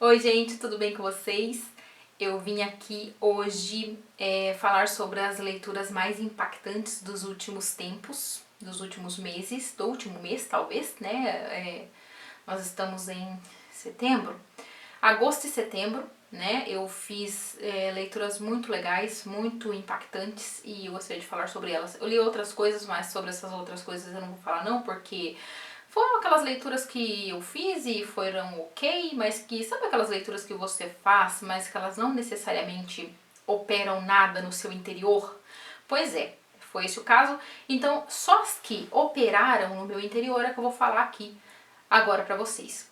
Oi gente, tudo bem com vocês? Eu vim aqui hoje falar sobre as leituras mais impactantes dos últimos tempos, dos últimos meses, do último mês talvez, né? Nós estamos em setembro, agosto e setembro, né? Eu fiz leituras muito legais, muito impactantes e eu gostaria de falar sobre elas. Eu li outras coisas, mas sobre essas outras coisas eu não vou falar não, porque foram aquelas leituras que eu fiz e foram ok, mas que sabe aquelas leituras que você faz, mas que elas não necessariamente operam nada no seu interior? Pois é, foi esse o caso. Então, só as que operaram no meu interior é que eu vou falar aqui agora pra vocês.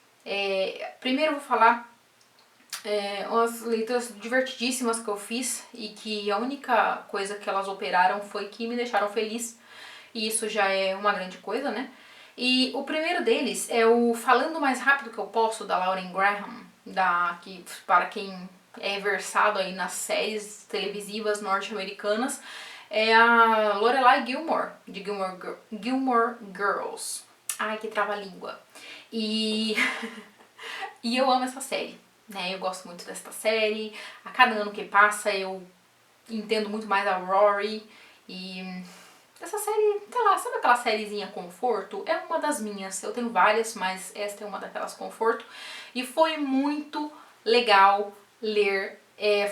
Primeiro eu vou falar umas leituras divertidíssimas que eu fiz e que a única coisa que elas operaram foi que me deixaram feliz. E isso já é uma grande coisa, né? E o primeiro deles é o Falando Mais Rápido Que Eu Posso, da Lauren Graham, que para quem é versado aí nas séries televisivas norte-americanas, é a Lorelai Gilmore, de Gilmore Girls. Ai, que trava-língua. E, e eu amo essa série, né? Eu gosto muito desta série. A cada ano que passa eu entendo muito mais a Rory e essa série, sei lá, sabe aquela sériezinha conforto? É uma das minhas, eu tenho várias, mas esta é uma daquelas conforto. E foi muito legal ler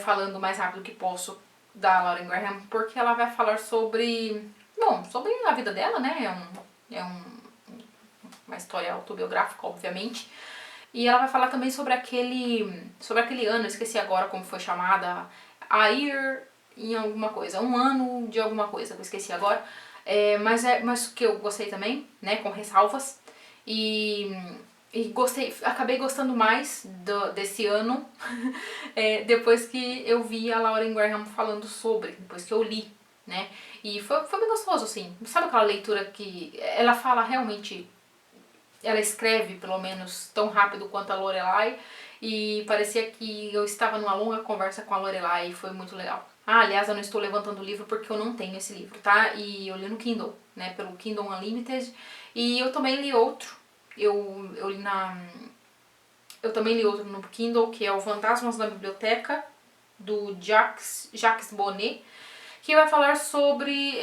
Falando Mais Rápido Que Posso, da Lauren Graham, porque ela vai falar sobre, bom, sobre a vida dela, né? Uma história autobiográfica, obviamente. E ela vai falar também sobre aquele ano, eu esqueci agora como foi chamada, a year em alguma coisa, um ano de alguma coisa, que eu esqueci agora. Mas que eu gostei também, né, com ressalvas. E, acabei gostando mais desse ano depois que eu vi a Lauren Graham falando sobre, depois que eu li, né. E foi bem gostoso, assim. Sabe aquela leitura que ela fala realmente, ela escreve pelo menos tão rápido quanto a Lorelai e parecia que eu estava numa longa conversa com a Lorelai e foi muito legal. Ah, aliás, eu não estou levantando o livro porque eu não tenho esse livro, tá? E eu li no Kindle, né? Pelo Kindle Unlimited. E eu também li outro. Eu li na. Eu também li outro no Kindle, que é o Fantasmas na Biblioteca, do Jacques Bonnet, que vai falar sobre.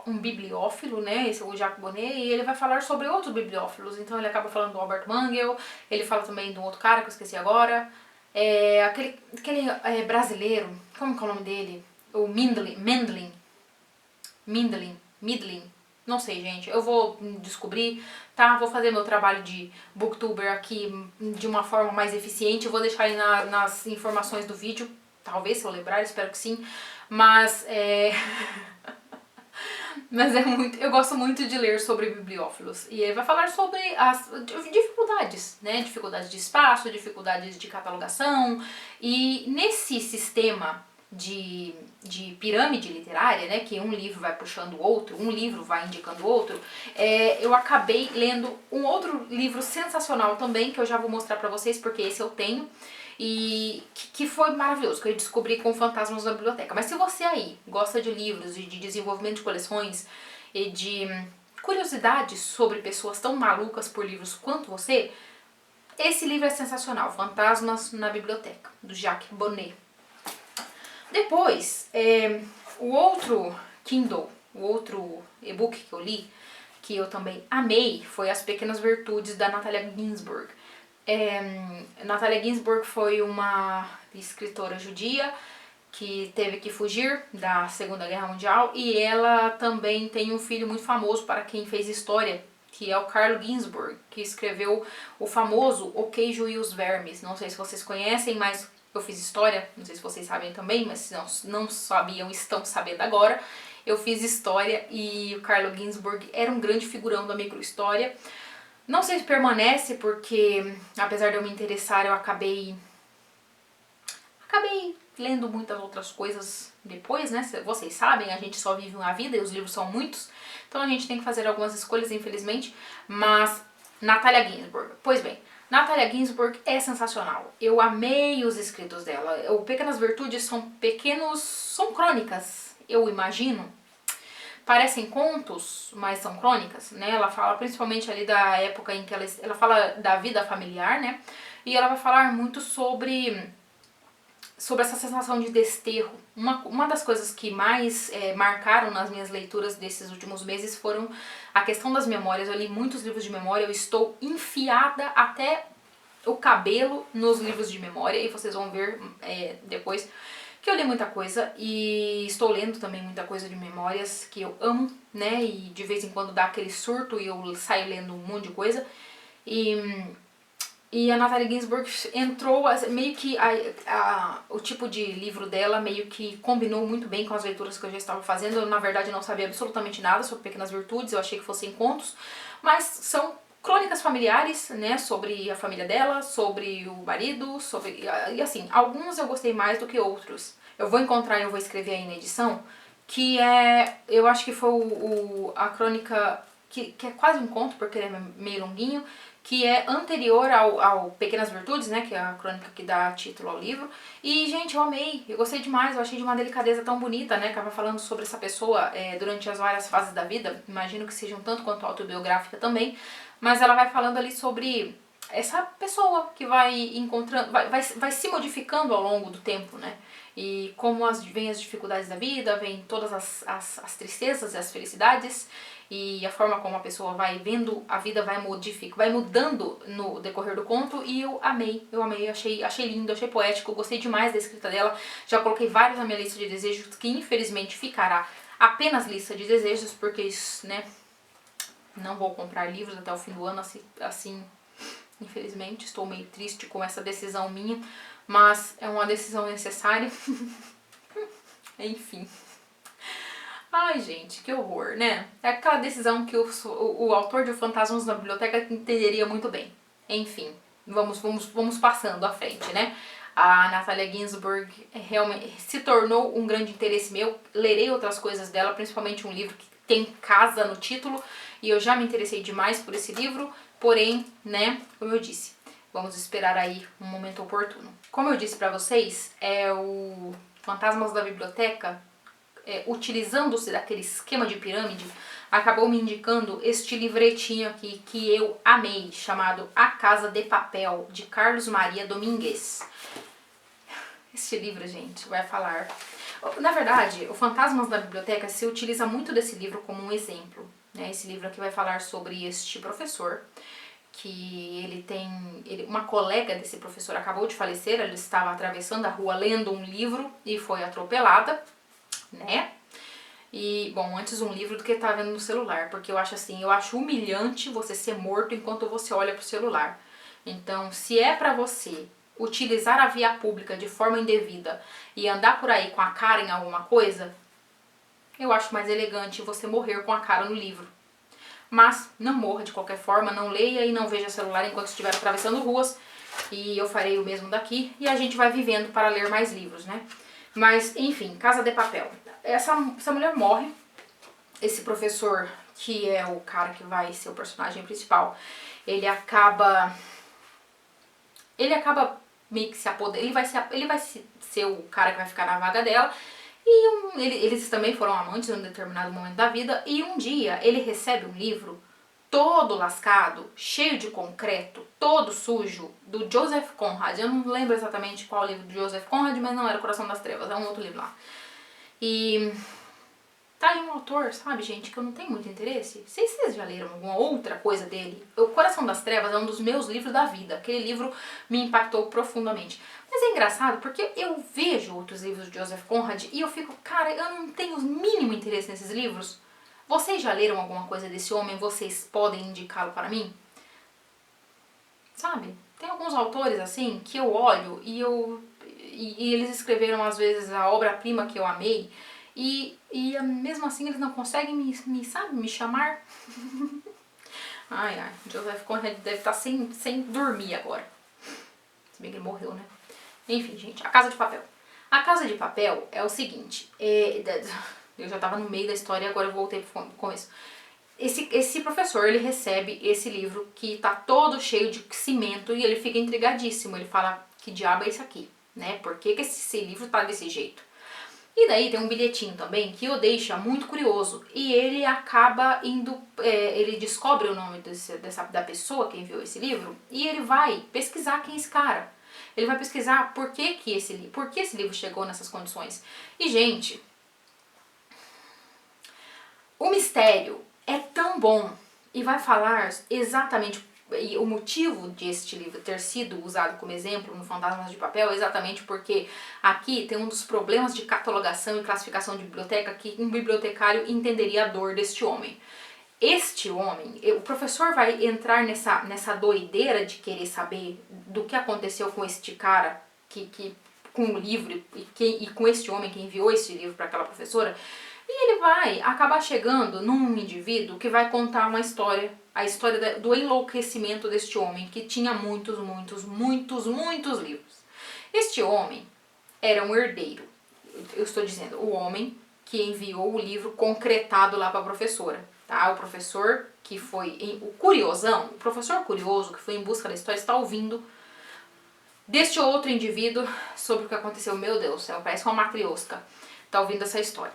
Um bibliófilo, né? Esse é o Jacques Bonnet, e ele vai falar sobre outros bibliófilos. Então ele acaba falando do Albert Mangel, ele fala também do outro cara que eu esqueci agora. Aquele brasileiro, como que é o nome dele? O Midlin. Não sei, gente. Eu vou descobrir, tá? Vou fazer meu trabalho de booktuber aqui de uma forma mais eficiente. Eu vou deixar aí nas informações do vídeo. Talvez, se eu lembrar, espero que sim. Mas Mas eu gosto muito de ler sobre bibliófilos. E ele vai falar sobre as dificuldades, né? Dificuldades de espaço, dificuldades de catalogação. E nesse sistema de pirâmide literária, né? Que um livro vai puxando o outro, um livro vai indicando o outro. Eu acabei lendo um outro livro sensacional também, que eu já vou mostrar pra vocês, porque esse eu tenho. E que foi maravilhoso, que eu descobri com Fantasmas na Biblioteca. Mas se você aí gosta de livros e de desenvolvimento de coleções e de curiosidades sobre pessoas tão malucas por livros quanto você, esse livro é sensacional, Fantasmas na Biblioteca, do Jacques Bonnet. Depois, o outro Kindle, o outro e-book que eu li, que eu também amei, foi As Pequenas Virtudes, da Natalia Ginzburg. Natalia Ginzburg foi uma escritora judia que teve que fugir da Segunda Guerra Mundial e ela também tem um filho muito famoso para quem fez história, que é o Carlo Ginzburg, que escreveu o famoso O Queijo e os Vermes. Não sei se vocês conhecem, mas eu fiz história, não sei se vocês sabem também, mas se não sabiam, estão sabendo agora. Eu fiz história e o Carlo Ginzburg era um grande figurão da microhistória. Não sei se permanece, porque apesar de eu me interessar, eu acabei lendo muitas outras coisas depois, né? Vocês sabem, a gente só vive uma vida e os livros são muitos, então a gente tem que fazer algumas escolhas, infelizmente. Mas Natalia Ginzburg, pois bem, Natalia Ginzburg é sensacional. Eu amei os escritos dela. O Pequenas Virtudes são crônicas, eu imagino. Parecem contos, mas são crônicas, né? Ela fala principalmente ali da época em que ela fala da vida familiar, né? e ela vai falar muito sobre essa sensação de desterro. Uma das coisas que mais marcaram nas minhas leituras desses últimos meses foram a questão das memórias. Eu li muitos livros de memória, eu estou enfiada até o cabelo nos livros de memória, e vocês vão ver depois que eu li muita coisa, e estou lendo também muita coisa de memórias que eu amo, né, e de vez em quando dá aquele surto e eu saio lendo um monte de coisa. E a Natalie Ginzburg entrou, meio que o tipo de livro dela meio que combinou muito bem com as leituras que eu já estava fazendo. Eu, na verdade, não sabia absolutamente nada sobre Pequenas Virtudes, eu achei que fossem contos, mas são crônicas familiares, né, sobre a família dela, sobre o marido, e assim, alguns eu gostei mais do que outros. Eu vou encontrar e eu vou escrever aí na edição, que eu acho que foi a crônica, que é quase um conto, porque ele é meio longuinho, que é anterior ao Pequenas Virtudes, né, que é a crônica que dá título ao livro. E, gente, eu amei, eu gostei demais, eu achei de uma delicadeza tão bonita, né, que ela vai falando sobre essa pessoa durante as várias fases da vida, imagino que sejam tanto quanto autobiográfica também, mas ela vai falando ali sobre essa pessoa que vai encontrando, vai se modificando ao longo do tempo, né, e como vem as dificuldades da vida, vem todas as tristezas e as felicidades, e a forma como a pessoa vai vendo a vida vai mudando no decorrer do conto. E eu amei, achei lindo, achei poético, gostei demais da escrita dela. Já coloquei vários na minha lista de desejos, que infelizmente ficará apenas lista de desejos, porque isso, né, não vou comprar livros até o fim do ano, assim, infelizmente. Estou meio triste com essa decisão minha, mas é uma decisão necessária. Enfim. Ai, gente, que horror, né? É aquela decisão que o autor de Fantasmas na Biblioteca entenderia muito bem. Enfim, vamos passando à frente, né? A Natalia Ginzburg realmente se tornou um grande interesse meu. Lerei outras coisas dela, principalmente um livro que tem casa no título, e eu já me interessei demais por esse livro, porém, né, como eu disse, vamos esperar aí um momento oportuno. Como eu disse pra vocês, o Fantasmas da Biblioteca, utilizando-se daquele esquema de pirâmide, acabou me indicando este livretinho aqui que eu amei, chamado A Casa de Papel, de Carlos Maria Domingues. Este livro, gente, vai falar... Na verdade, o Fantasmas da Biblioteca se utiliza muito desse livro como um exemplo, né? Esse livro aqui vai falar sobre este professor, que uma colega desse professor acabou de falecer, ela estava atravessando a rua lendo um livro e foi atropelada, né? E, bom, antes um livro do que tá vendo no celular, porque eu acho humilhante você ser morto enquanto você olha pro celular. Então, se é pra você utilizar a via pública de forma indevida e andar por aí com a cara em alguma coisa, eu acho mais elegante você morrer com a cara no livro. Mas não morra de qualquer forma, não leia e não veja celular enquanto estiver atravessando ruas, e eu farei o mesmo daqui, e a gente vai vivendo para ler mais livros, né? Mas, enfim, Casa de Papel. Essa mulher morre, esse professor, que é o cara que vai ser o personagem principal, ele acaba meio que se apoderando, ele vai ser o cara que vai ficar na vaga dela, e eles também foram amantes em um determinado momento da vida, e um dia ele recebe um livro todo lascado, cheio de concreto, todo sujo, do Joseph Conrad. Eu não lembro exatamente qual livro do Joseph Conrad, mas não era O Coração das Trevas, é um outro livro lá. E tá aí um autor, sabe, gente, que eu não tenho muito interesse. Se vocês já leram alguma outra coisa dele, O Coração das Trevas é um dos meus livros da vida. Aquele livro me impactou profundamente. Mas é engraçado porque eu vejo outros livros de Joseph Conrad e eu fico, cara, eu não tenho o mínimo interesse nesses livros. Vocês já leram alguma coisa desse homem? Vocês podem indicá-lo para mim? Sabe? Tem alguns autores assim que eu olho e eles escreveram às vezes a obra-prima que eu amei, e mesmo assim eles não conseguem me chamar. Ai, Joseph Conrad deve estar sem dormir agora. Se bem que ele morreu, né? Enfim, gente, A Casa de Papel. A Casa de Papel é o seguinte, eu já estava no meio da história e agora eu voltei pro começo. Esse professor, ele recebe esse livro que tá todo cheio de cimento e ele fica intrigadíssimo. Ele fala, que diabo é isso aqui, né? Por que esse livro tá desse jeito? E daí tem um bilhetinho também que o deixa muito curioso. E ele acaba indo, ele descobre o nome da pessoa que enviou esse livro e ele vai pesquisar quem é esse cara. Ele vai pesquisar por que esse livro chegou nessas condições. E, gente, o mistério é tão bom e vai falar exatamente o motivo de este livro ter sido usado como exemplo no Fantasmas de Papel é exatamente porque aqui tem um dos problemas de catalogação e classificação de biblioteca que um bibliotecário entenderia a dor deste homem. Este homem, o professor vai entrar nessa doideira de querer saber do que aconteceu com este cara, com o livro e com este homem que enviou esse livro para aquela professora, e ele vai acabar chegando num indivíduo que vai contar uma história, a história do enlouquecimento deste homem, que tinha muitos livros. Este homem era um herdeiro, eu estou dizendo, o homem que enviou o livro concretado lá para a professora. Tá? O professor que foi, o professor curioso que foi em busca da história está ouvindo deste outro indivíduo sobre o que aconteceu. Meu Deus do céu, parece uma matriosca, está ouvindo essa história.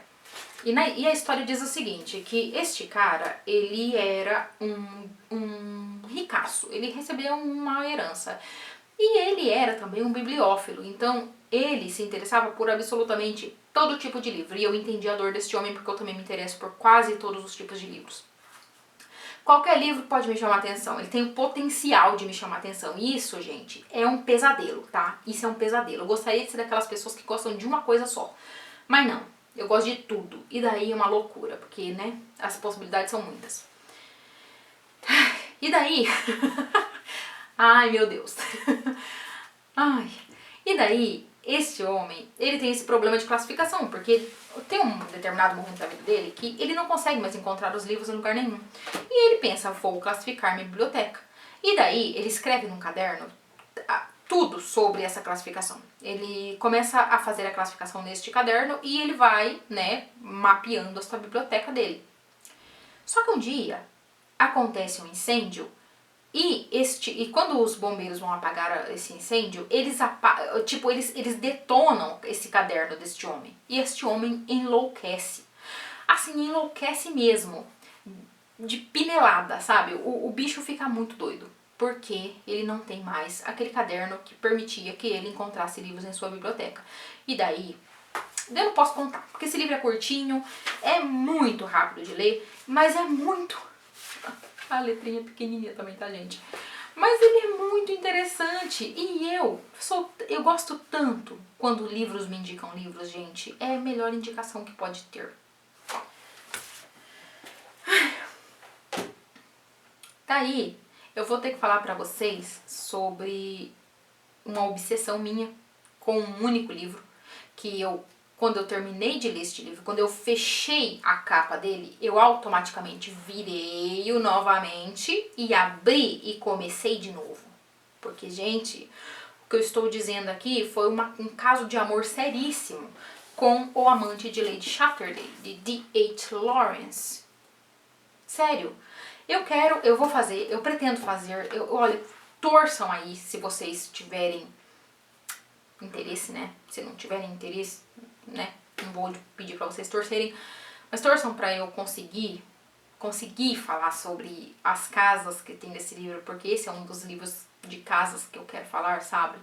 E a história diz o seguinte, que este cara, ele era um ricaço, ele recebeu uma herança. E ele era também um bibliófilo, então ele se interessava por absolutamente todo tipo de livro. E eu entendi a dor deste homem porque eu também me interesso por quase todos os tipos de livros. Qualquer livro pode me chamar a atenção, ele tem o potencial de me chamar a atenção. E isso, gente, é um pesadelo, tá? Isso é um pesadelo. Eu gostaria de ser daquelas pessoas que gostam de uma coisa só. Mas não, eu gosto de tudo. E daí é uma loucura, porque, né, as possibilidades são muitas. E daí... Ai, meu Deus. Ai. E daí, este homem, ele tem esse problema de classificação, porque tem um determinado momento da vida dele que ele não consegue mais encontrar os livros em lugar nenhum. E ele pensa, vou classificar minha biblioteca. E daí, ele escreve num caderno tudo sobre essa classificação. Ele começa a fazer a classificação neste caderno e ele vai, né, mapeando essa biblioteca dele. Só que um dia, acontece um incêndio. E quando os bombeiros vão apagar esse incêndio, eles detonam esse caderno deste homem. E este homem enlouquece. Assim, enlouquece mesmo. De pinelada, sabe? O bicho fica muito doido. Porque ele não tem mais aquele caderno que permitia que ele encontrasse livros em sua biblioteca. E daí, eu não posso contar. Porque esse livro é curtinho, é muito rápido de ler, mas é muito... A letrinha pequenininha também, tá, gente? Mas ele é muito interessante. E eu gosto tanto quando livros me indicam livros, gente. É a melhor indicação que pode ter. Daí, eu vou ter que falar pra vocês sobre uma obsessão minha com um único livro. Que quando eu terminei de ler este livro, quando eu fechei a capa dele, eu automaticamente virei-o novamente e abri e comecei de novo. Porque, gente, o que eu estou dizendo aqui foi um caso de amor seríssimo com O Amante de Lady Chatterley, de D.H. Lawrence. Sério, eu pretendo fazer, olha, torçam aí se vocês tiverem interesse, né? Se não tiverem interesse, né? Não vou pedir pra vocês torcerem, mas torçam pra eu conseguir falar sobre as casas que tem nesse livro, porque esse é um dos livros de casas que eu quero falar, sabe?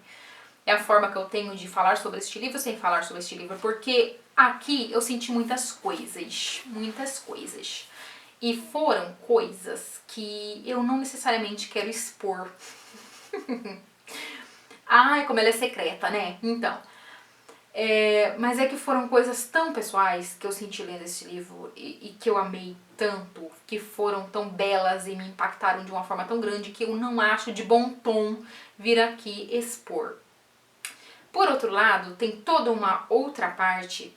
É a forma que eu tenho de falar sobre este livro sem falar sobre este livro, porque aqui eu senti muitas coisas. E foram coisas que eu não necessariamente quero expor. Ai, como ela é secreta, né? Então, mas é que foram coisas tão pessoais que eu senti lendo esse livro e que eu amei tanto, que foram tão belas e me impactaram de uma forma tão grande que eu não acho de bom tom vir aqui expor. Por outro lado, tem toda uma outra parte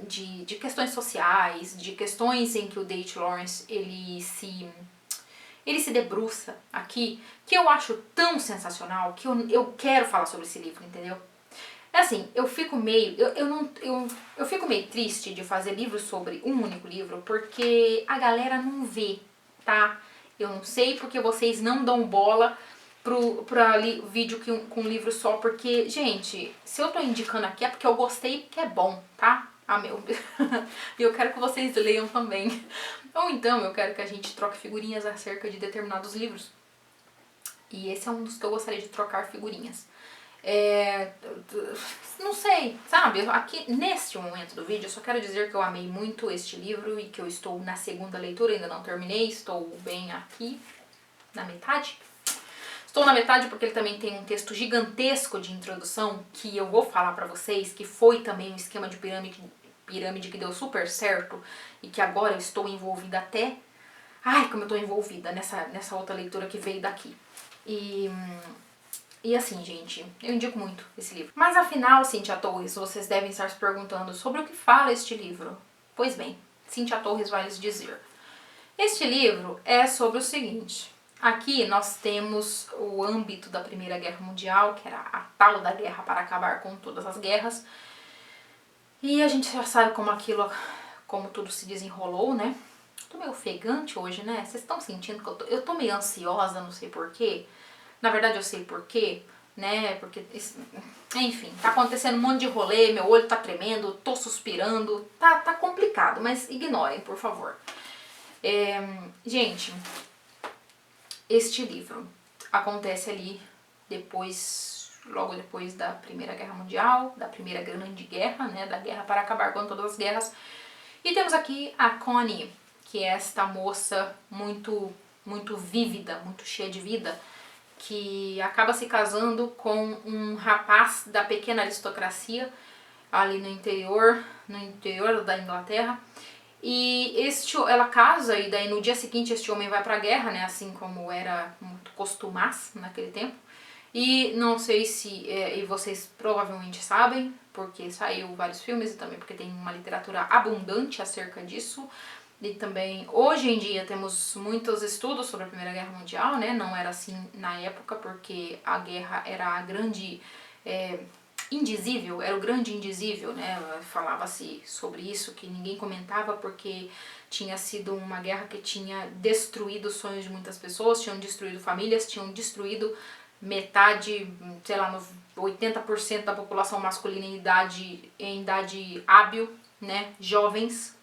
de questões sociais, de questões em que o D.H. Lawrence ele se debruça aqui, que eu acho tão sensacional que eu quero falar sobre esse livro, entendeu? É assim, eu fico meio triste de fazer livros sobre um único livro, porque a galera não vê, tá? Eu não sei porque vocês não dão bola pra vídeo com um livro só, porque, gente, se eu tô indicando aqui é porque eu gostei, porque é bom, tá? Ah, meu. E eu quero que vocês leiam também. Ou então eu quero que a gente troque figurinhas acerca de determinados livros. E esse é um dos que eu gostaria de trocar figurinhas. Não sei, sabe? Aqui neste momento do vídeo eu só quero dizer que eu amei muito este livro e que eu estou na segunda leitura, ainda não terminei, estou bem aqui na metade. Estou na metade porque ele também tem um texto gigantesco de introdução que eu vou falar pra vocês, que foi também um esquema de pirâmide que deu super certo e que agora eu estou envolvida até... Ai, como eu estou envolvida nessa outra leitura que veio daqui. E assim, gente, eu indico muito esse livro. Mas afinal, Cíntia Torres, vocês devem estar se perguntando sobre o que fala este livro. Pois bem, Cíntia Torres vai lhes dizer. Este livro é sobre o seguinte. Aqui nós temos o âmbito da Primeira Guerra Mundial, que era a tal da guerra para acabar com todas as guerras. E a gente já sabe como tudo se desenrolou, né? Tô meio ofegante hoje, né? Vocês estão sentindo que eu tô meio ansiosa, não sei porquê. Na verdade eu sei porquê, né? Porque, enfim, tá acontecendo um monte de rolê, meu olho tá tremendo, tô suspirando, tá complicado, mas ignorem, por favor. Gente, este livro acontece ali logo depois da Primeira Guerra Mundial, da Primeira Grande Guerra, né? Da guerra para acabar com todas as guerras. E temos aqui a Connie, que é esta moça muito vívida, muito cheia de vida, que acaba se casando com um rapaz da pequena aristocracia ali no interior da Inglaterra. E ela casa e daí no dia seguinte este homem vai pra guerra, né, assim como era muito costumaz naquele tempo. E não sei se, e vocês provavelmente sabem, porque saiu vários filmes e também porque tem uma literatura abundante acerca disso. E também, hoje em dia, temos muitos estudos sobre a Primeira Guerra Mundial, né? Não era assim na época, porque a guerra era a grande indizível, era o grande indizível, né? Falava-se sobre isso, que ninguém comentava porque tinha sido uma guerra que tinha destruído os sonhos de muitas pessoas, tinham destruído famílias, tinham destruído metade, sei lá, 80% da população masculina em idade hábil, né? Jovens.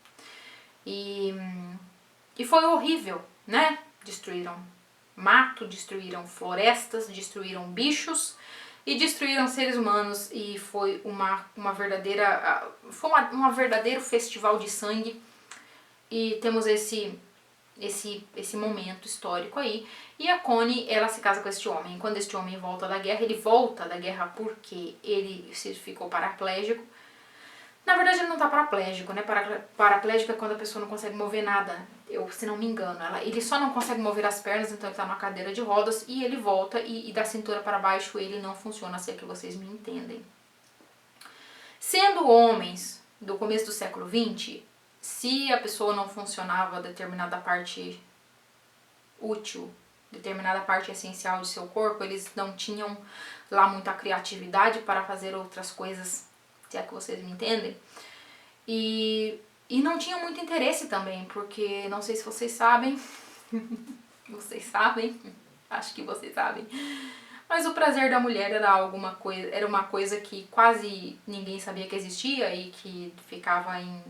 E foi horrível, né? Destruíram mato, destruíram florestas, destruíram bichos e destruíram seres humanos e foi um verdadeiro festival de sangue. E temos esse momento histórico aí. E a Connie, ela se casa com este homem. Quando este homem volta da guerra, ele volta da guerra porque ele ficou paraplégico. Na verdade ele não tá paraplégico, né? Paraplégico é quando a pessoa não consegue mover nada, se não me engano. Ele só não consegue mover as pernas, então ele tá numa cadeira de rodas e ele volta e da cintura para baixo ele não funciona, se é que vocês me entendem. Sendo homens do começo do século XX, se a pessoa não funcionava determinada parte útil, determinada parte essencial de seu corpo, eles não tinham lá muita criatividade para fazer outras coisas, se é que vocês me entendem, e não tinha muito interesse também, porque não sei se vocês sabem, vocês sabem, acho que vocês sabem, mas o prazer da mulher era uma coisa que quase ninguém sabia que existia e que ficava em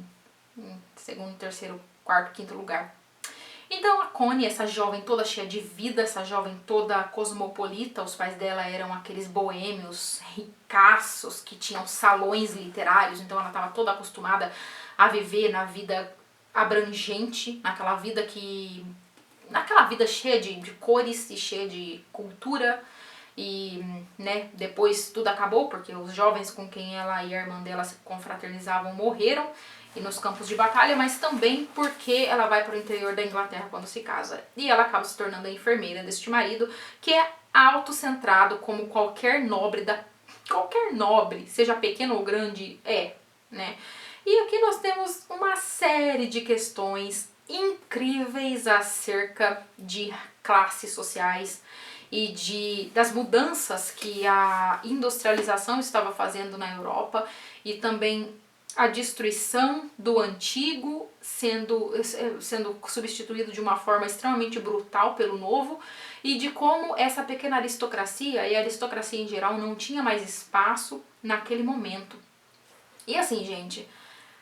segundo, terceiro, quarto, quinto lugar. Então a Connie, essa jovem toda cheia de vida, essa jovem toda cosmopolita, os pais dela eram aqueles boêmios ricaços que tinham salões literários, então ela estava toda acostumada a viver na vida abrangente, naquela vida cheia de cores e cheia de cultura. E, né, depois tudo acabou porque os jovens com quem ela e a irmã dela se confraternizavam morreram e nos campos de batalha, mas também porque ela vai para o interior da Inglaterra quando se casa. E ela acaba se tornando a enfermeira deste marido, que é autocentrado como qualquer nobre, seja pequeno ou grande, né? E aqui nós temos uma série de questões incríveis acerca de classes sociais e das mudanças que a industrialização estava fazendo na Europa e também a destruição do antigo sendo substituído de uma forma extremamente brutal pelo novo, e de como essa pequena aristocracia, e a aristocracia em geral, não tinha mais espaço naquele momento. E assim, gente,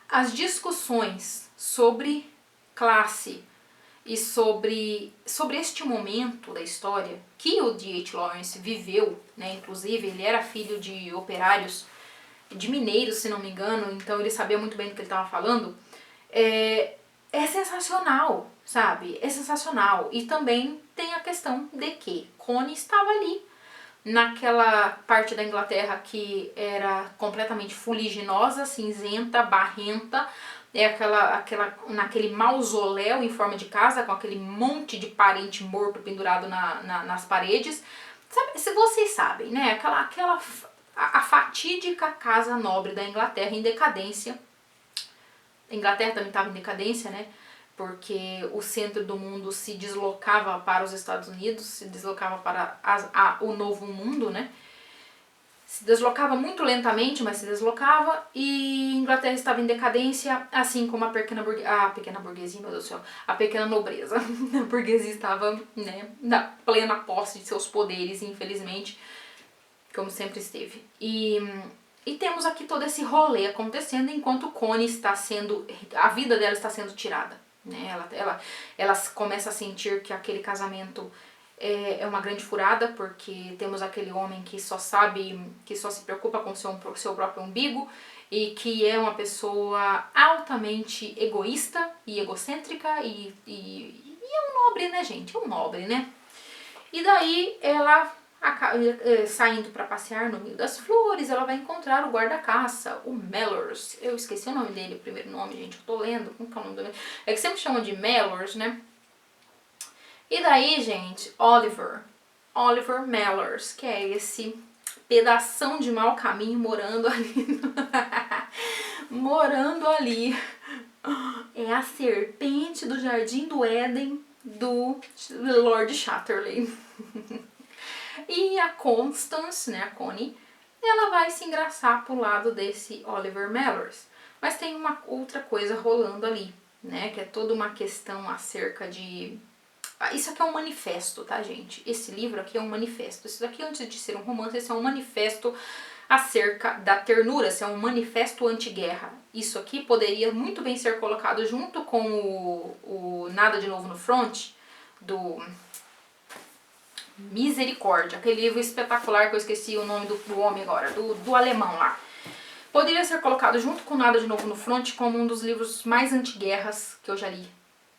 as discussões sobre classe e sobre este momento da história que o D.H. Lawrence viveu, né, inclusive ele era filho de operários, de mineiros, se não me engano, então ele sabia muito bem do que ele estava falando, é sensacional, sabe? É sensacional. E também tem a questão de que Connie estava ali, naquela parte da Inglaterra que era completamente fuliginosa, cinzenta, barrenta, naquele mausoléu em forma de casa, com aquele monte de parente morto pendurado nas paredes. Sabe, se vocês sabem, né? A fatídica casa nobre da Inglaterra em decadência. A Inglaterra também estava em decadência, né? Porque o centro do mundo se deslocava para os Estados Unidos, se deslocava para o novo mundo, né? Se deslocava muito lentamente, mas se deslocava, e Inglaterra estava em decadência, assim como a pequena burguesia, meu Deus do céu, a pequena nobreza. A burguesia estava, né, na plena posse de seus poderes, infelizmente, como sempre esteve. E temos aqui todo esse rolê acontecendo enquanto Connie a vida dela está sendo tirada, né? Ela começa a sentir que aquele casamento é uma grande furada, porque temos aquele homem que só se preocupa com seu próprio umbigo, e que é uma pessoa altamente egoísta e egocêntrica, e é um nobre, né, gente? É um nobre, né? E daí ela, saindo para passear no meio das flores, ela vai encontrar o guarda-caça, o Mellors. Eu esqueci o nome dele, o primeiro nome, gente, eu tô lendo. Como que é o nome dele? É que sempre chamam de Mellors, né? E daí, gente, Oliver Mellors, que é esse pedação de mau caminho morando ali. Morando ali. É a serpente do Jardim do Éden do Lord Chatterley. E a Constance, né, a Connie, ela vai se engraçar pro lado desse Oliver Mellors. Mas tem uma outra coisa rolando ali, né, que é toda uma questão acerca de... Isso aqui é um manifesto, tá, gente? Esse livro aqui é um manifesto. Isso daqui, antes de ser um romance, esse é um manifesto acerca da ternura, esse é um manifesto anti-guerra. Isso aqui poderia muito bem ser colocado junto com o Nada de Novo no Front, do Misericórdia, aquele livro espetacular que eu esqueci o nome do homem agora, do alemão lá. Poderia ser colocado junto com Nada de Novo no Front como um dos livros mais anti-guerras que eu já li,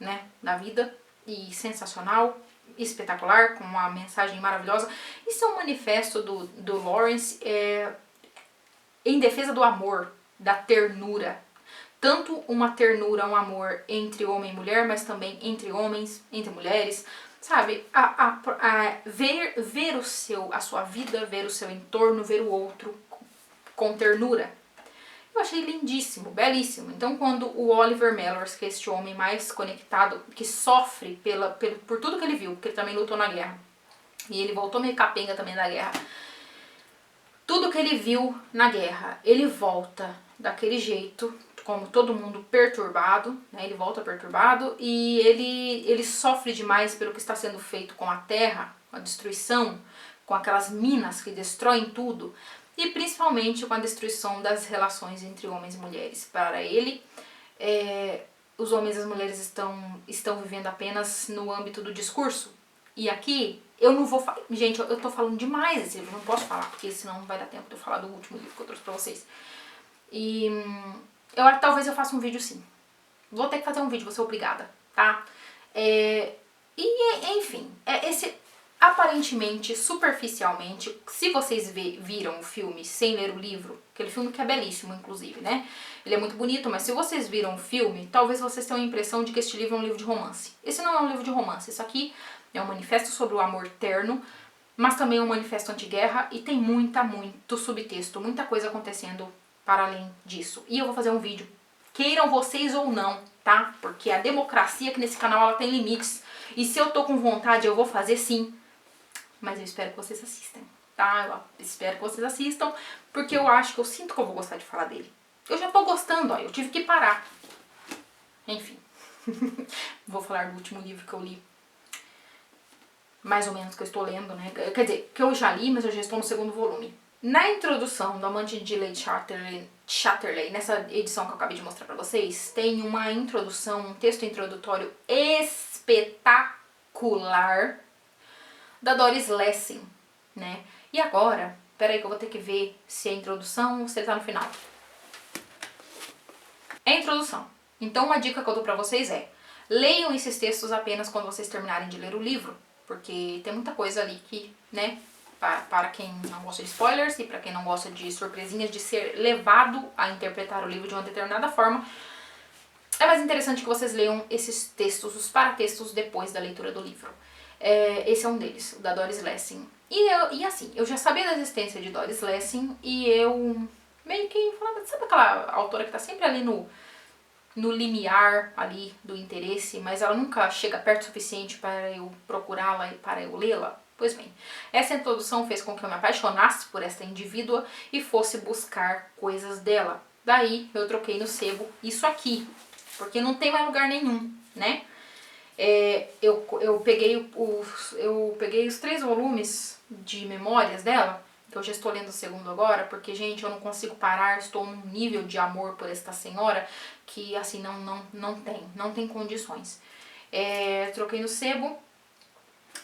né, na vida. E sensacional, espetacular, com uma mensagem maravilhosa. Isso é um manifesto do Lawrence em defesa do amor, da ternura. Tanto uma ternura, um amor entre homem e mulher, mas também entre homens, entre mulheres. Sabe, ver a sua vida, ver o seu entorno, ver o outro com ternura. Eu achei lindíssimo, belíssimo. Então, quando o Oliver Mellors, que é este homem mais conectado, que sofre por tudo que ele viu, porque ele também lutou na guerra, e ele voltou meio capenga também da guerra, tudo que ele viu na guerra, ele volta daquele jeito, como todo mundo perturbado, né? Ele volta perturbado, e ele sofre demais pelo que está sendo feito com a terra, com a destruição, com aquelas minas que destroem tudo, e principalmente com a destruição das relações entre homens e mulheres. Para ele, os homens e as mulheres estão vivendo apenas no âmbito do discurso. E aqui, eu não vou falar... Gente, eu tô falando demais esse livro, não posso falar, porque senão não vai dar tempo de eu falar do último livro que eu trouxe pra vocês. E talvez eu faça um vídeo sim. Vou ter que fazer um vídeo, vou ser obrigada, tá? Enfim, aparentemente, superficialmente, se vocês viram o filme sem ler o livro, aquele filme que é belíssimo, inclusive, né? Ele é muito bonito, mas se vocês viram o filme, talvez vocês tenham a impressão de que este livro é um livro de romance. Esse não é um livro de romance, isso aqui é um manifesto sobre o amor terno, mas também é um manifesto anti-guerra, e tem muito subtexto, muita coisa acontecendo para além disso. E eu vou fazer um vídeo, queiram vocês ou não, tá? Porque a democracia aqui nesse canal, ela tem limites, e se eu tô com vontade, eu vou fazer sim. Mas eu espero que vocês assistam, tá? Eu espero que vocês assistam, porque eu sinto que eu vou gostar de falar dele. Eu já tô gostando, ó, eu tive que parar. Enfim, vou falar do último livro que eu li. Mais ou menos que eu estou lendo, né? Quer dizer, que eu já li, mas eu já estou no segundo volume. Na introdução do Amante de Lady Chatterley, nessa edição que eu acabei de mostrar pra vocês, tem uma introdução, um texto introdutório espetacular da Doris Lessing, né? E agora, peraí que eu vou ter que ver se é introdução ou se tá no final. É introdução. Então uma dica que eu dou pra vocês é: leiam esses textos apenas quando vocês terminarem de ler o livro, porque tem muita coisa ali que, né, para quem não gosta de spoilers e para quem não gosta de surpresinhas, de ser levado a interpretar o livro de uma determinada forma, é mais interessante que vocês leiam esses textos, os paratextos, depois da leitura do livro. Esse é um deles, o da Doris Lessing. E assim, eu já sabia da existência de Doris Lessing e eu meio que falava, sabe aquela autora que tá sempre ali no limiar ali do interesse, mas ela nunca chega perto o suficiente para eu procurá-la e para eu lê-la? Pois bem, essa introdução fez com que eu me apaixonasse por esta indivídua e fosse buscar coisas dela. Daí eu troquei no sebo isso aqui, porque não tem mais lugar nenhum, né? Eu peguei os 3 volumes de memórias dela, que eu já estou lendo o segundo agora, porque, gente, eu não consigo parar, estou num nível de amor por esta senhora que, assim, não tem condições. Troquei no sebo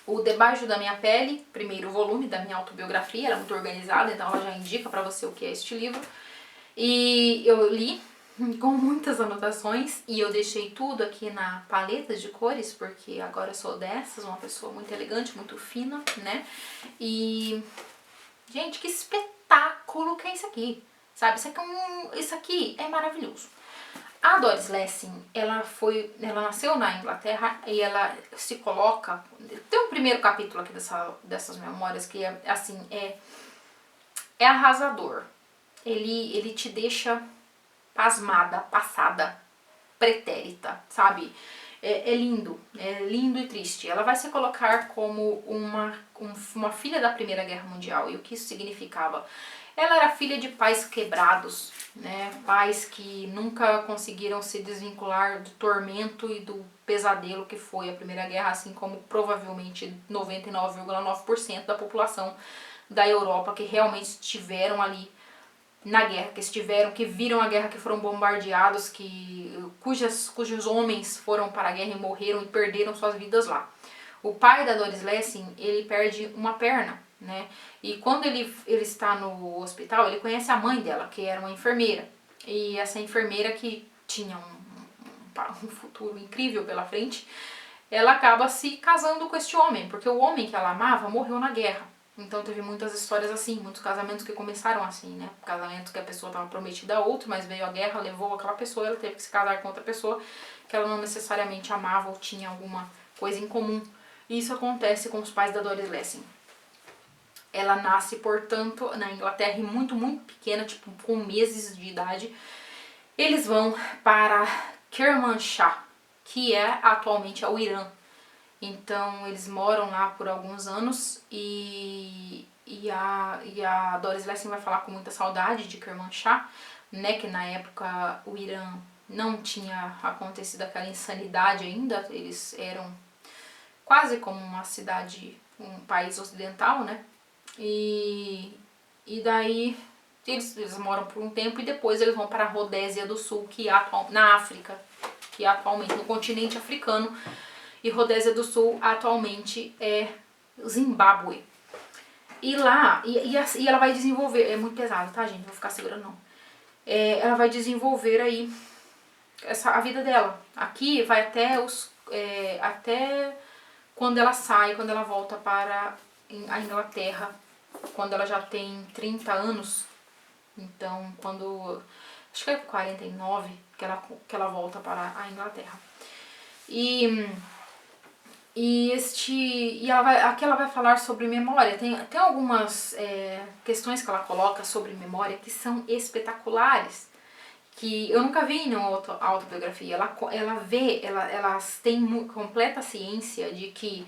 o Debaixo da Minha Pele, primeiro volume da minha autobiografia, ela é muito organizada, então ela já indica pra você o que é este livro. E eu li com muitas anotações e eu deixei tudo aqui na paleta de cores, porque agora eu sou dessas, uma pessoa muito elegante, muito fina, né? E, gente, que espetáculo que é isso aqui, sabe? Isso aqui é maravilhoso. A Doris Lessing, ela nasceu na Inglaterra e ela se coloca... Tem um primeiro capítulo aqui dessas memórias que é, assim, é arrasador. Ele te deixa pasmada, passada, pretérita, sabe? É lindo e triste. Ela vai se colocar como uma filha da Primeira Guerra Mundial. E o que isso significava? Ela era filha de pais quebrados, né? Pais que nunca conseguiram se desvincular do tormento e do pesadelo que foi a Primeira Guerra, assim como provavelmente 99,9% da população da Europa que realmente estiveram ali na guerra, que viram a guerra, que foram bombardeados, cujos homens foram para a guerra e morreram e perderam suas vidas lá. O pai da Doris Lessing, ele perde uma perna, né? E quando ele está no hospital, ele conhece a mãe dela, que era uma enfermeira. E essa enfermeira, que tinha um futuro incrível pela frente, ela acaba se casando com este homem, porque o homem que ela amava morreu na guerra. Então teve muitas histórias assim, muitos casamentos que começaram assim, né? Casamentos que a pessoa estava prometida a outro, mas veio a guerra, levou aquela pessoa, ela teve que se casar com outra pessoa que ela não necessariamente amava ou tinha alguma coisa em comum. E isso acontece com os pais da Doris Lessing. Ela nasce, portanto, na Inglaterra, e muito, muito pequena, tipo, com meses de idade. Eles vão para Kermanshah, que atualmente é o Irã. Então eles moram lá por alguns anos e a Doris Lessing vai falar com muita saudade de Kermanshah, né, que na época o Irã não tinha acontecido aquela insanidade ainda, eles eram quase como uma cidade, um país ocidental, né, e daí eles moram por um tempo e depois eles vão para a Rodésia do Sul, que na África, que atualmente no continente africano. E Rodésia do Sul atualmente é Zimbábue. E lá, e ela vai desenvolver, é muito pesado, tá, gente? Não vou ficar segurando, não. Ela vai desenvolver aí a vida dela. Aqui vai até quando ela sai, quando ela volta para a Inglaterra, quando ela já tem 30 anos. Então, acho que é 49 que ela volta para a Inglaterra. Aqui ela vai falar sobre memória. Tem algumas questões que ela coloca sobre memória que são espetaculares, que eu nunca vi em nenhuma autobiografia. Elas têm completa ciência de que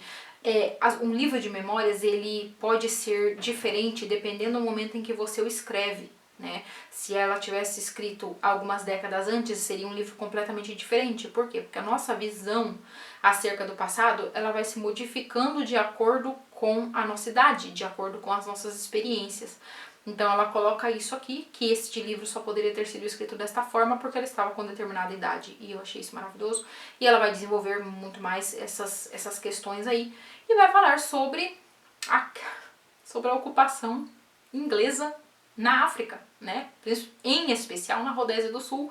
um livro de memórias ele pode ser diferente dependendo do momento em que você o escreve, né? Se ela tivesse escrito algumas décadas antes, seria um livro completamente diferente. Por quê? Porque a nossa visão acerca do passado, ela vai se modificando de acordo com a nossa idade, de acordo com as nossas experiências. Então ela coloca isso aqui, que este livro só poderia ter sido escrito desta forma porque ela estava com determinada idade. E eu achei isso maravilhoso. E ela vai desenvolver muito mais essas questões aí. E vai falar sobre a ocupação inglesa na África, né? Em especial na Rodésia do Sul,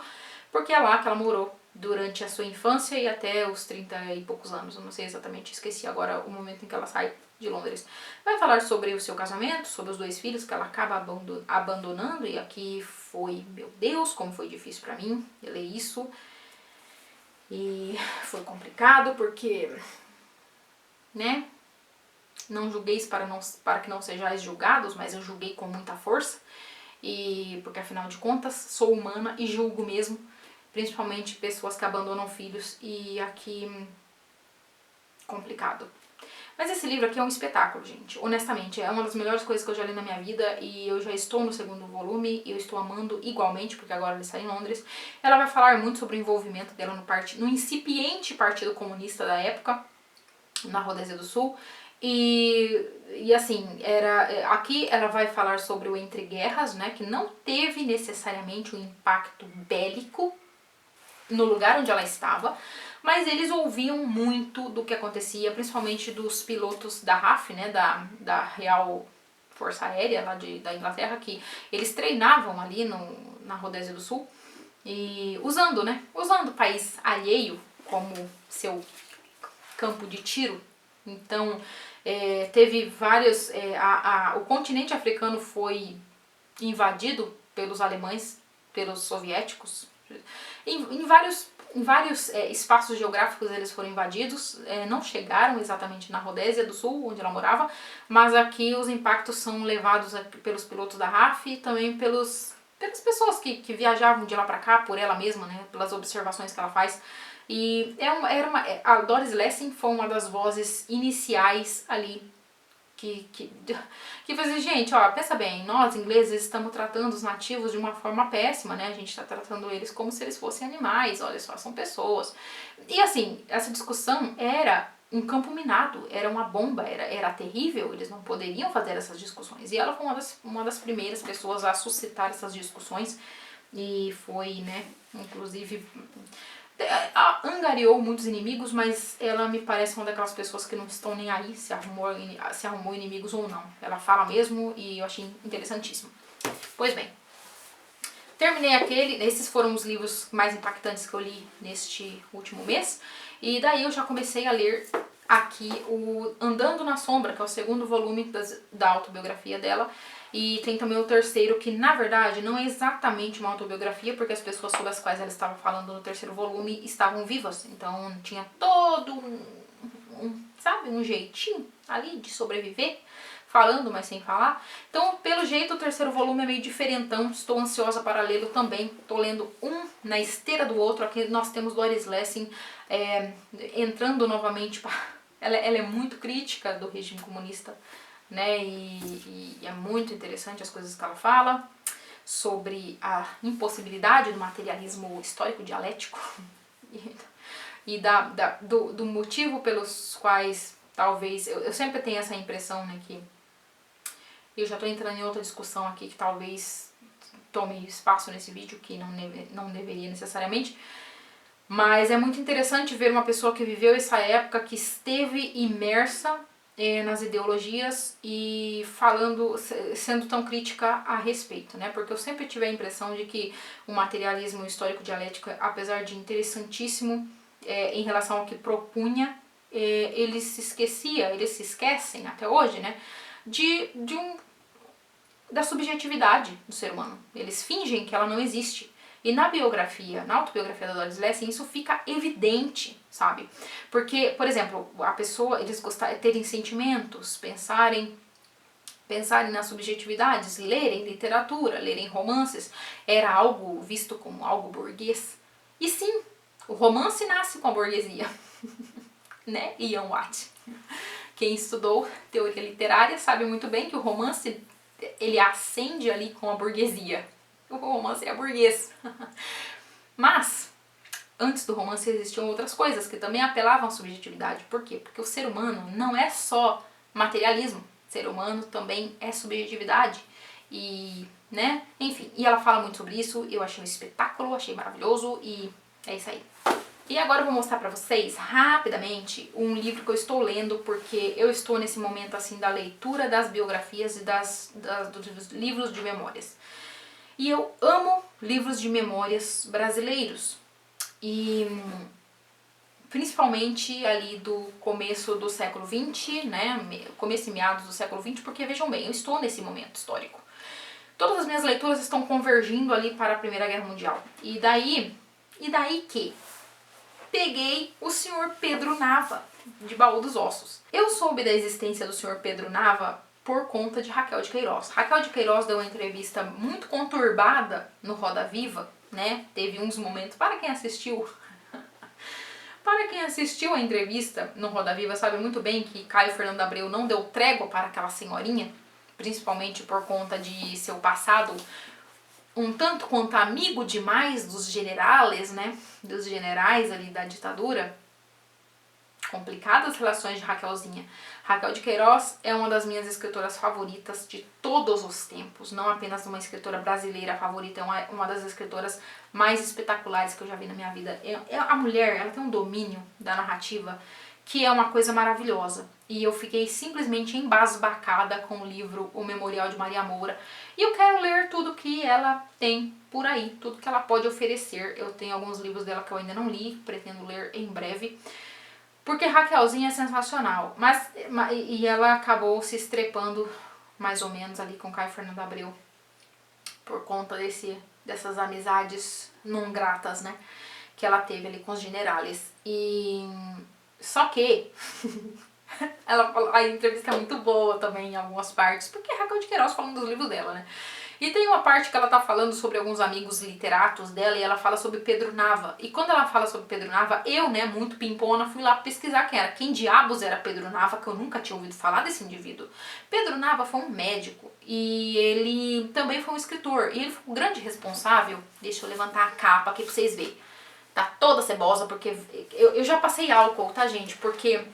porque é lá que ela morou durante a sua infância e até os 30 e poucos anos. Eu não sei exatamente, esqueci agora o momento em que ela sai de Londres. Vai falar sobre o seu casamento, sobre os 2 filhos que ela acaba abandonando, e aqui foi, meu Deus, como foi difícil pra mim ler isso. E foi complicado porque, né, não julgueis para que não sejais julgados, mas eu julguei com muita força, e porque afinal de contas sou humana e julgo mesmo, principalmente pessoas que abandonam filhos, e aqui complicado. Mas esse livro aqui é um espetáculo, gente. Honestamente, é uma das melhores coisas que eu já li na minha vida, e eu já estou no 2º volume e eu estou amando igualmente, porque agora ele sai em Londres. Ela vai falar muito sobre o envolvimento dela no incipiente Partido Comunista da época, na Rodésia do Sul. E assim, aqui ela vai falar sobre o Entre Guerras, né, que não teve necessariamente um impacto bélico no lugar onde ela estava, mas eles ouviam muito do que acontecia, principalmente dos pilotos da RAF, né, da Real Força Aérea lá da Inglaterra, que eles treinavam ali na Rodésia do Sul, e usando o país alheio como seu campo de tiro. Então, teve vários... o continente africano foi invadido pelos alemães, pelos soviéticos. Em vários espaços geográficos eles foram invadidos, não chegaram exatamente na Rodésia do Sul, onde ela morava, mas aqui os impactos são levados pelos pilotos da RAF e também pelas pessoas que viajavam de lá pra cá, por ela mesma, né, pelas observações que ela faz. E a Doris Lessing foi uma das vozes iniciais ali que fazia, gente, ó, pensa bem, nós ingleses estamos tratando os nativos de uma forma péssima, né? A gente está tratando eles como se eles fossem animais, olha só, são pessoas. E assim, essa discussão era um campo minado, era uma bomba, era terrível, eles não poderiam fazer essas discussões. E ela foi uma das primeiras pessoas a suscitar essas discussões, e foi, né, inclusive... angariou muitos inimigos, mas ela me parece uma daquelas pessoas que não estão nem aí se arrumou inimigos ou não. Ela fala mesmo, e eu achei interessantíssimo. Pois bem, terminei esses foram os livros mais impactantes que eu li neste último mês, e daí eu já comecei a ler aqui o Andando na Sombra, que é o 2º volume da autobiografia dela. E tem também o 3º, que na verdade não é exatamente uma autobiografia, porque as pessoas sobre as quais ela estava falando no 3º volume estavam vivas. Então tinha todo um jeitinho ali de sobreviver, falando, mas sem falar. Então, pelo jeito, o 3º volume é meio diferentão. Estou ansiosa para lê-lo também. Estou lendo um na esteira do outro. Aqui nós temos Doris Lessing entrando novamente. Ela é muito crítica do regime comunista, né? E é muito interessante as coisas que ela fala sobre a impossibilidade do materialismo histórico dialético e do motivo pelos quais talvez... Eu sempre tenho essa impressão, né, que eu já estou entrando em outra discussão aqui que talvez tome espaço nesse vídeo, que não deveria necessariamente, mas é muito interessante ver uma pessoa que viveu essa época, que esteve imersa nas ideologias e sendo tão crítica a respeito, né? Porque eu sempre tive a impressão de que o materialismo histórico dialético, apesar de interessantíssimo em relação ao que propunha, eles se esquecem até hoje, né? Da subjetividade do ser humano. Eles fingem que ela não existe. E na autobiografia da Doris Lessing, isso fica evidente, sabe? Porque, por exemplo, eles terem sentimentos, pensarem nas subjetividades, lerem literatura, lerem romances, era algo visto como algo burguês. E sim, o romance nasce com a burguesia, né? Ian Watt. Quem estudou teoria literária sabe muito bem que o romance, ele ascende ali com a burguesia, O romance é burguês. Mas, antes do romance existiam outras coisas que também apelavam à subjetividade. Por quê? Porque o ser humano não é só materialismo. O ser humano também é subjetividade. E, né? Enfim, e ela fala muito sobre isso. Eu achei um espetáculo, achei maravilhoso e é isso aí. E agora eu vou mostrar pra vocês, rapidamente, um livro que eu estou lendo, porque eu estou nesse momento, assim, da leitura das biografias e dos livros de memórias. E eu amo livros de memórias brasileiros. E principalmente ali do começo do século XX, né, começo e meados do século XX, porque vejam bem, eu estou nesse momento histórico. Todas as minhas leituras estão convergindo ali para a Primeira Guerra Mundial. E daí que peguei o Sr. Pedro Nava, de Baú dos Ossos. Eu soube da existência do Sr. Pedro Nava por conta de Raquel de Queiroz. Raquel de Queiroz deu uma entrevista muito conturbada no Roda Viva, né? Teve uns momentos, para quem assistiu a entrevista no Roda Viva sabe muito bem que Caio Fernando Abreu não deu trégua para aquela senhorinha, principalmente por conta de seu passado um tanto quanto amigo demais dos generales, né, dos generais ali da ditadura. Complicadas relações de Raquelzinha. Raquel de Queiroz é uma das minhas escritoras favoritas de todos os tempos, não apenas uma escritora brasileira favorita, é uma das escritoras mais espetaculares que eu já vi na minha vida. A mulher, ela tem um domínio da narrativa que é uma coisa maravilhosa. E eu fiquei simplesmente embasbacada com o livro O Memorial de Maria Moura. E eu quero ler tudo que ela tem por aí, tudo que ela pode oferecer. Eu tenho alguns livros dela que eu ainda não li, pretendo ler em breve. Porque Raquelzinha é sensacional. E ela acabou se estrepando mais ou menos ali com Caio Fernando Abreu. Por conta dessas amizades não gratas, né? Que ela teve ali com os generales. Só que a entrevista é muito boa também em algumas partes, porque é Raquel de Queiroz falando dos livros dela, né? E tem uma parte que ela tá falando sobre alguns amigos literatos dela e ela fala sobre Pedro Nava. E quando ela fala sobre Pedro Nava, eu, né, muito pimpona, fui lá pesquisar quem diabos era Pedro Nava, que eu nunca tinha ouvido falar desse indivíduo. Pedro Nava foi um médico e ele também foi um escritor. E ele foi o grande responsável, deixa eu levantar a capa aqui pra vocês verem. Tá toda cebosa, porque eu já passei álcool, tá, gente? Porque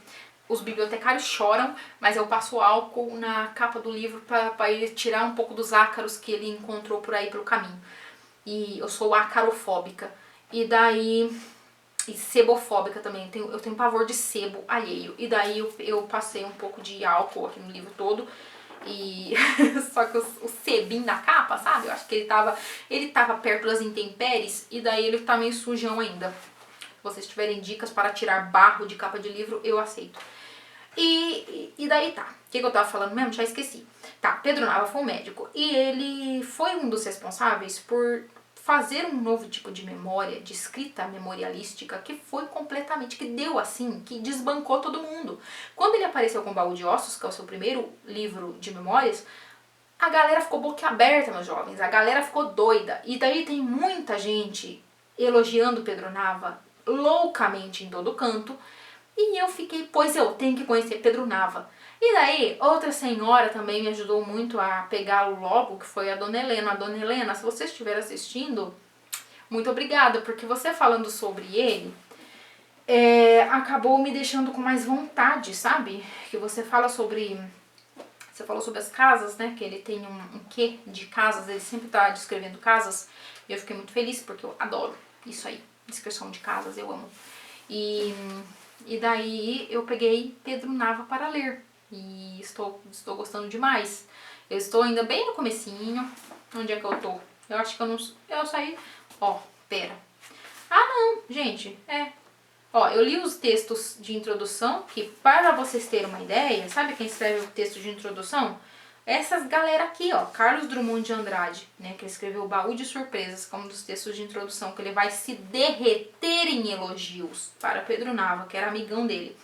os bibliotecários choram, mas eu passo álcool na capa do livro pra ele tirar um pouco dos ácaros que ele encontrou por aí pelo caminho. E eu sou acarofóbica. E sebofóbica também. Eu tenho pavor de sebo alheio. E daí eu passei um pouco de álcool aqui no livro todo. Só que o sebinho da capa, sabe? Eu acho que ele tava perto das intempéries e daí ele tá meio sujão ainda. Se vocês tiverem dicas para tirar barro de capa de livro, eu aceito. E daí tá. O que eu tava falando mesmo? Já esqueci. Tá, Pedro Nava foi um médico e ele foi um dos responsáveis por fazer um novo tipo de memória, de escrita memorialística, que foi completamente, que deu assim, que desbancou todo mundo. Quando ele apareceu com o Baú de Ossos, que é o seu primeiro livro de memórias, a galera ficou boquiaberta, meus jovens, a galera ficou doida. E daí tem muita gente elogiando Pedro Nava loucamente em todo canto, e eu fiquei, pois eu tenho que conhecer Pedro Nava. E daí, outra senhora também me ajudou muito a pegá-lo logo, que foi a Dona Helena. A Dona Helena, se você estiver assistindo, muito obrigada, porque você falando sobre ele, acabou me deixando com mais vontade, sabe? Que você falou sobre as casas, né? Que ele tem um quê de casas, ele sempre tá descrevendo casas. E eu fiquei muito feliz, porque eu adoro isso aí, descrição de casas, eu amo. E daí eu peguei Pedro Nava para ler. E estou gostando demais. Eu estou ainda bem no comecinho. Onde é que eu tô? Eu acho que eu não... Eu saí... Ó, pera. Ah, não, gente. Ó, eu li os textos de introdução, que para vocês terem uma ideia, sabe quem escreve o texto de introdução? Essas galera aqui, ó, Carlos Drummond de Andrade, né, que escreveu o Baú de Surpresas, como um dos textos de introdução, que ele vai se derreter em elogios para Pedro Nava, que era amigão dele.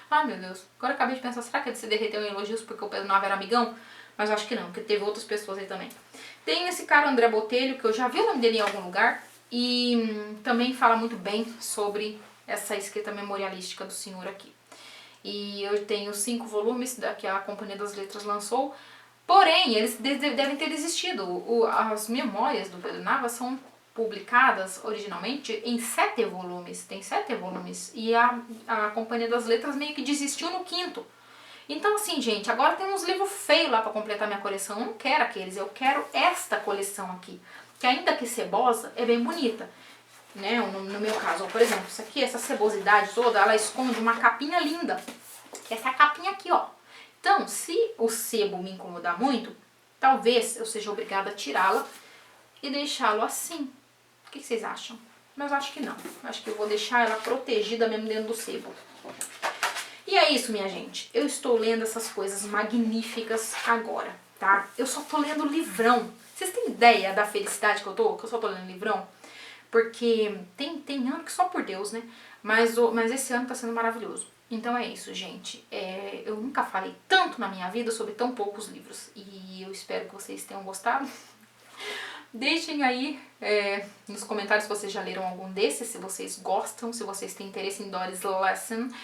Ai, meu Deus, agora eu acabei de pensar, será que ele se derreteu em elogios porque o Pedro Nava era amigão? Mas eu acho que não, porque teve outras pessoas aí também. Tem esse cara, André Botelho, que eu já vi o nome dele em algum lugar, e também fala muito bem sobre essa escrita memorialística do senhor aqui. E eu tenho 5 volumes que a Companhia das Letras lançou. Porém, eles devem ter desistido. As memórias do Pedro Nava são publicadas originalmente em 7 volumes. Tem 7 volumes. E a Companhia das Letras meio que desistiu no 5º. Então assim, gente, agora tem uns livros feios lá pra completar minha coleção. Eu não quero aqueles, eu quero esta coleção aqui. Que ainda que cebosa, é bem bonita. Né? No meu caso, por exemplo, isso aqui, essa cebosidade toda, ela esconde uma capinha linda. Essa capinha aqui, ó. Então, se o sebo me incomodar muito, talvez eu seja obrigada a tirá-la e deixá-lo assim. O que vocês acham? Mas eu acho que não. Eu acho que eu vou deixar ela protegida mesmo dentro do sebo. E é isso, minha gente. Eu estou lendo essas coisas magníficas agora, tá? Eu só tô lendo livrão. Vocês têm ideia da felicidade que eu tô? Que eu só tô lendo livrão? Porque tem ano que só por Deus, né? Mas esse ano tá sendo maravilhoso. Então é isso, gente. Eu nunca falei tanto na minha vida sobre tão poucos livros. E eu espero que vocês tenham gostado. Deixem aí nos comentários se vocês já leram algum desses, se vocês gostam, se vocês têm interesse em Doris Lessing.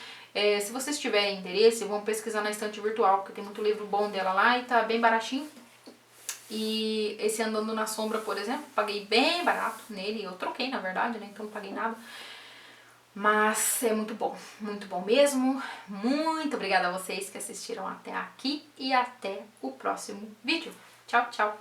Se vocês tiverem interesse, vão pesquisar na estante virtual, porque tem muito livro bom dela lá e tá bem baratinho. E esse Andando na Sombra, por exemplo, paguei bem barato nele. Eu troquei, na verdade, né? Então não paguei nada. Mas é muito bom mesmo. Muito obrigada a vocês que assistiram até aqui e até o próximo vídeo. Tchau, tchau!